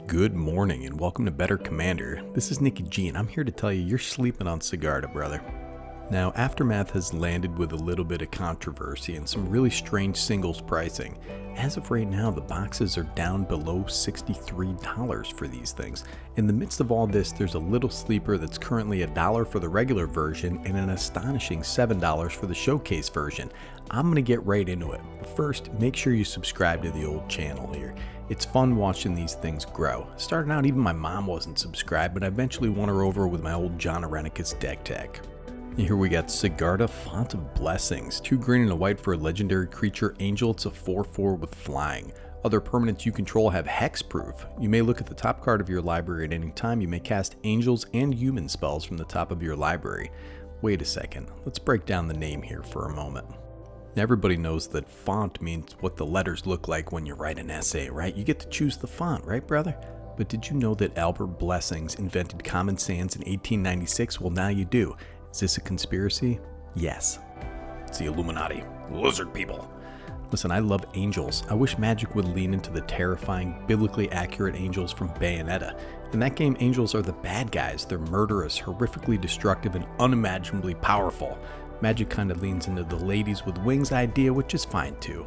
Good morning and welcome to Better Commander. This is Nicky G and I'm here to tell you you're sleeping on Sigarda, brother. Now, Aftermath has landed with a little bit of controversy and some really strange singles pricing. As of right now, the boxes are down below $63 for these things. In the midst of all this, there's a little sleeper that's currently $1 for the regular version and an astonishing $7 for the showcase version. I'm going to get right into it. But first, make sure you subscribe to the old channel here. It's fun watching these things grow. Starting out, even my mom wasn't subscribed, but I eventually won her over with my old John Arenicus deck tech. Here we got Sigarda, Font of Blessings. 2 green and a white for a legendary creature, Angel. It's a 4/4 with flying. Other permanents you control have hexproof. You may look at the top card of your library at any time. You may cast angels and human spells from the top of your library. Wait a second, let's break down the name here for a moment. Everybody knows that font means what the letters look like when you write an essay, right? You get to choose the font, right, brother? But did you know that Albert Blessings invented Common Sans in 1896? Well, now you do. Is this a conspiracy? Yes. It's the Illuminati. Lizard people. Listen, I love angels. I wish Magic would lean into the terrifying, biblically accurate angels from Bayonetta. In that game, angels are the bad guys. They're murderous, horrifically destructive, and unimaginably powerful. Magic kind of leans into the ladies with wings idea, which is fine too.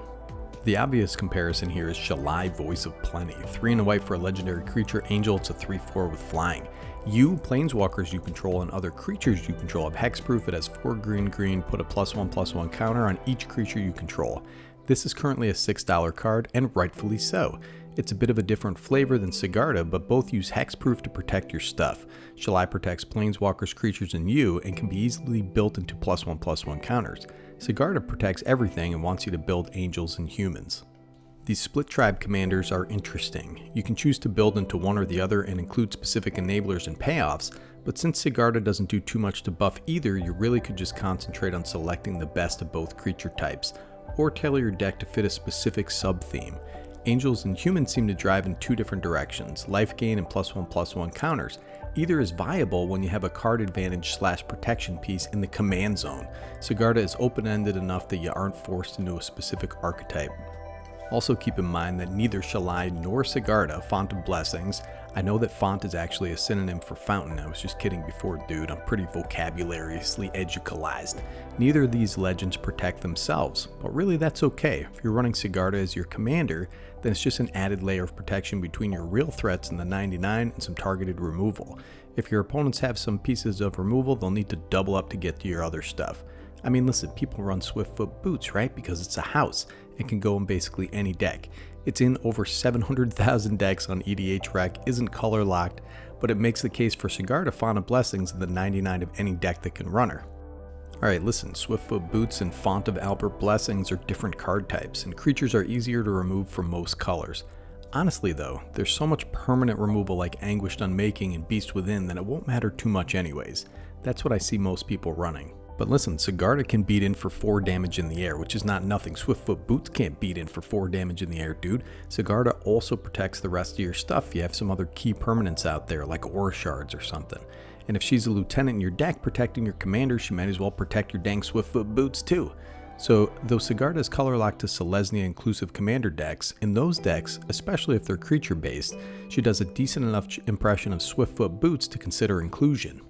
The obvious comparison here is Shalai, Voice of Plenty. 3 and a white for a legendary creature, Angel. It's a 3/4 with flying. You, planeswalkers you control, and other creatures you control have hexproof. It has 4 green, put a +1/+1 counter on each creature you control. This is currently a $6 card, and rightfully so. It's a bit of a different flavor than Sigarda, but both use hexproof to protect your stuff. Shalai protects planeswalkers, creatures, and you, and can be easily built into +1/+1 counters. Sigarda protects everything and wants you to build angels and humans. These split tribe commanders are interesting. You can choose to build into one or the other and include specific enablers and payoffs, but since Sigarda doesn't do too much to buff either, you really could just concentrate on selecting the best of both creature types, or tailor your deck to fit a specific sub-theme. Angels and humans seem to drive in 2 different directions, life gain and +1/+1 counters. Either is viable when you have a card advantage / protection piece in the command zone. Sigarda is open-ended enough that you aren't forced into a specific archetype. Also keep in mind that neither Shalai nor Sigarda, Font of Blessings, I know that font is actually a synonym for fountain, I was just kidding before, dude, I'm pretty vocabulariously educalized. Neither of these legends protect themselves, but really that's okay. If you're running Sigarda as your commander, then it's just an added layer of protection between your real threats in the 99 and some targeted removal. If your opponents have some pieces of removal, they'll need to double up to get to your other stuff. I mean, listen, people run Swiftfoot Boots, right? Because it's a house. It can go in basically any deck. It's in over 700,000 decks on EDHREC, isn't color locked, but it makes the case for Sigarda, Font of Blessings in the 99 of any deck that can run her. Alright, listen, Swiftfoot Boots and Font of Albert Blessings are different card types, and creatures are easier to remove from most colors. Honestly though, there's so much permanent removal like Anguished Unmaking and Beast Within that it won't matter too much anyways. That's what I see most people running. But listen, Sigarda can beat in for 4 damage in the air, which is not nothing. Swiftfoot Boots can't beat in for 4 damage in the air, dude. Sigarda also protects the rest of your stuff. You have some other key permanents out there, like Aura Shards or something. And if she's a lieutenant in your deck protecting your commander, she might as well protect your dang Swiftfoot Boots too. So, though Sigarda is color locked to Selesnya inclusive commander decks, in those decks, especially if they're creature based, she does a decent enough impression of Swiftfoot Boots to consider inclusion.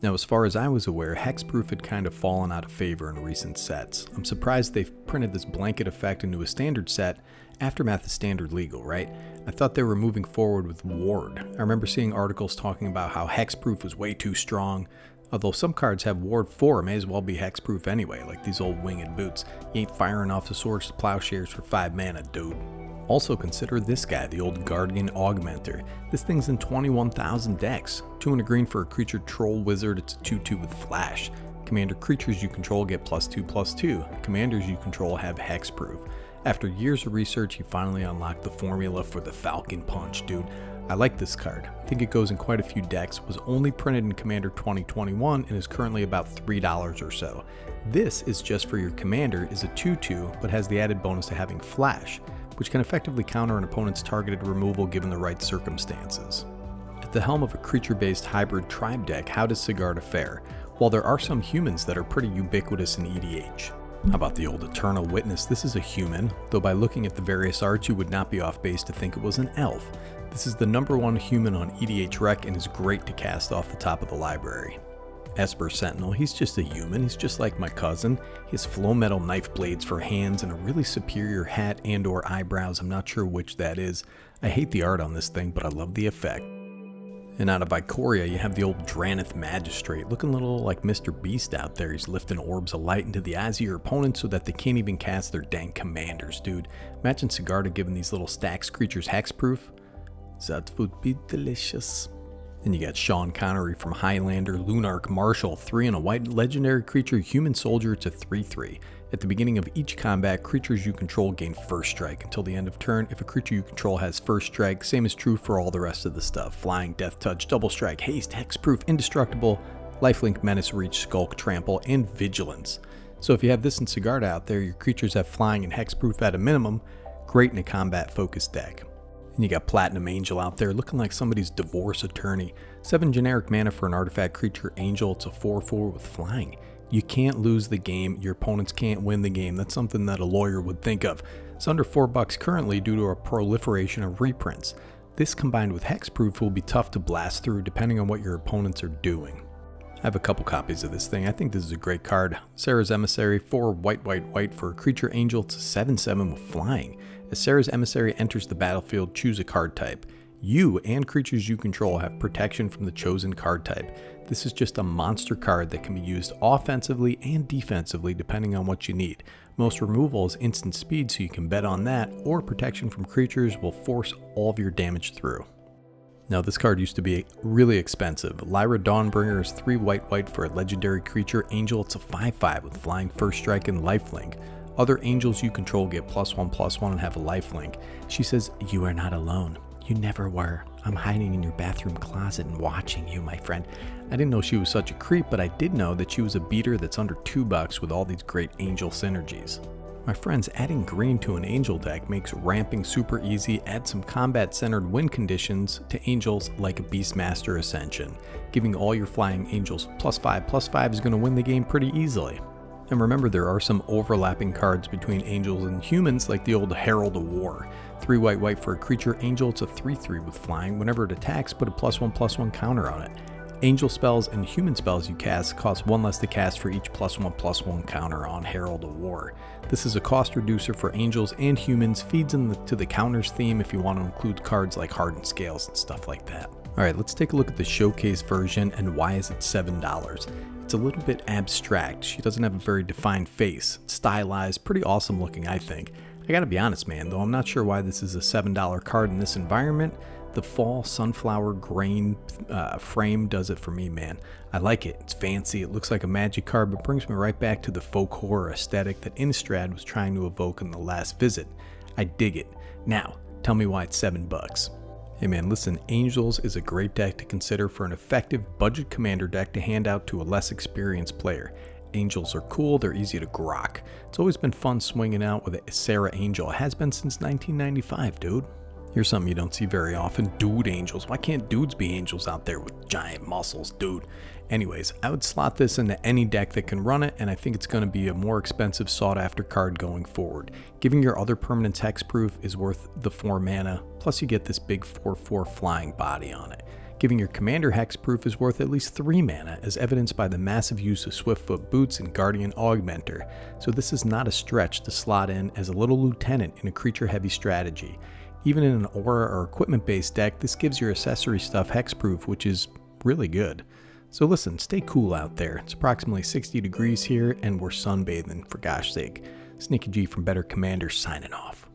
Now, as far as I was aware, hexproof had kind of fallen out of favor in recent sets. I'm surprised they've printed this blanket effect into a standard set. Aftermath is standard legal, right? I thought they were moving forward with Ward. I remember seeing articles talking about how hexproof was way too strong. Although some cards have Ward 4, may as well be hexproof anyway, like these old winged boots. You ain't firing off the swords to plowshares for 5 mana, dude. Also consider this guy, the old Guardian Augmenter. This thing's in 21,000 decks. 2 and a green for a creature troll wizard, it's a 2/2 with flash. Commander creatures you control get +2/+2. Commanders you control have hexproof. After years of research, he finally unlocked the formula for the Falcon Punch, dude. I like this card. I think it goes in quite a few decks, was only printed in Commander 2021 and is currently about $3 or so. This is just for your commander, is a 2/2, but has the added bonus to having flash, which can effectively counter an opponent's targeted removal given the right circumstances. At the helm of a creature-based hybrid tribe deck, how does Sigarda fare? While there are some humans that are pretty ubiquitous in EDH. How about the old Eternal Witness? This is a human, though by looking at the various arts you would not be off base to think it was an elf. This is the #1 human on EDH Rec and is great to cast off the top of the library. Esper Sentinel, he's just a human, he's just like my cousin. He has flow metal knife blades for hands and a really superior hat and or eyebrows. I'm not sure which that is. I hate the art on this thing, but I love the effect. And out of Ikoria, you have the old Dranith Magistrate, looking a little like Mr. Beast out there. He's lifting orbs of light into the eyes of your opponents so that they can't even cast their dang commanders, dude. Imagine Sigarda giving these little stacks creatures hexproof. That would be delicious. Then you got Sean Connery from Highlander, Lunarch Marshal, 3 and a white legendary creature, human soldier. It's a 3/3. At the beginning of each combat, creatures you control gain first strike until the end of turn. If a creature you control has first strike, same is true for all the rest of the stuff. Flying, death touch, double strike, haste, hexproof, indestructible, lifelink, menace, reach, skulk, trample, and vigilance. So if you have this in Sigarda out there, your creatures have flying and hexproof at a minimum. Great in a combat focused deck. And you got Platinum Angel out there looking like somebody's divorce attorney. 7 generic mana for an artifact creature angel. It's a 4/4 with flying. You can't lose the game. Your opponents can't win the game. That's something that a lawyer would think of. It's under $4 currently due to a proliferation of reprints. This combined with hexproof will be tough to blast through depending on what your opponents are doing. I have a couple copies of this thing. I think this is a great card. Sarah's Emissary, 4 white for a creature angel. It's a 7/7 with flying. As Sarah's Emissary enters the battlefield, choose a card type. You and creatures you control have protection from the chosen card type. This is just a monster card that can be used offensively and defensively depending on what you need. Most removal is instant speed, so you can bet on that, or protection from creatures will force all of your damage through. Now this card used to be really expensive. Lyra Dawnbringer is 3 white for a legendary creature angel. It's a 5/5 with flying, first strike, and lifelink. Other angels you control get +1/+1 and have a lifelink. She says, "You are not alone. You never were. I'm hiding in your bathroom closet and watching you, my friend." I didn't know she was such a creep, but I did know that she was a beater that's under $2 with all these great angel synergies. My friends, adding green to an angel deck makes ramping super easy. Add some combat-centered win conditions to angels like a Beastmaster Ascension. Giving all your flying angels +5/+5 is going to win the game pretty easily. And remember, there are some overlapping cards between angels and humans, like the old Herald of War. 3 white for a creature angel. It's a 3/3 with flying. Whenever it attacks, put a +1/+1 counter on it. Angel spells and human spells you cast cost 1 less to cast for each +1/+1 counter on Herald of War. This is a cost reducer for angels and humans, feeds into the counters theme if you want to include cards like Hardened Scales and stuff like that. Alright, let's take a look at the showcase version and why is it $7. It's a little bit abstract. She doesn't have a very defined face. It's stylized, pretty awesome looking, I think. I gotta be honest, man, though I'm not sure why this is a $7 card in this environment. The fall sunflower grain frame does it for me, man. I like it. It's fancy. It looks like a magic card, but brings me right back to the folk horror aesthetic that Innistrad was trying to evoke in the last visit. I dig it. Now, tell me why it's $7. Hey man, listen, Angels is a great deck to consider for an effective budget commander deck to hand out to a less experienced player. Angels are cool, they're easy to grok. It's always been fun swinging out with a Sarah Angel. It has been since 1995, dude. Here's something you don't see very often, dude angels. Why can't dudes be angels out there with giant muscles, dude? Anyways, I would slot this into any deck that can run it, and I think it's going to be a more expensive sought after card going forward. Giving your other permanents hexproof is worth the 4 mana, plus you get this big 4/4 flying body on it. Giving your commander hexproof is worth at least 3 mana, as evidenced by the massive use of Swiftfoot Boots and Guardian Augmenter, so this is not a stretch to slot in as a little lieutenant in a creature heavy strategy. Even in an aura or equipment based deck, this gives your accessory stuff hexproof, which is really good. So listen, stay cool out there. It's approximately 60 degrees here and we're sunbathing, for gosh sake. It's Nicky G from Better Commander signing off.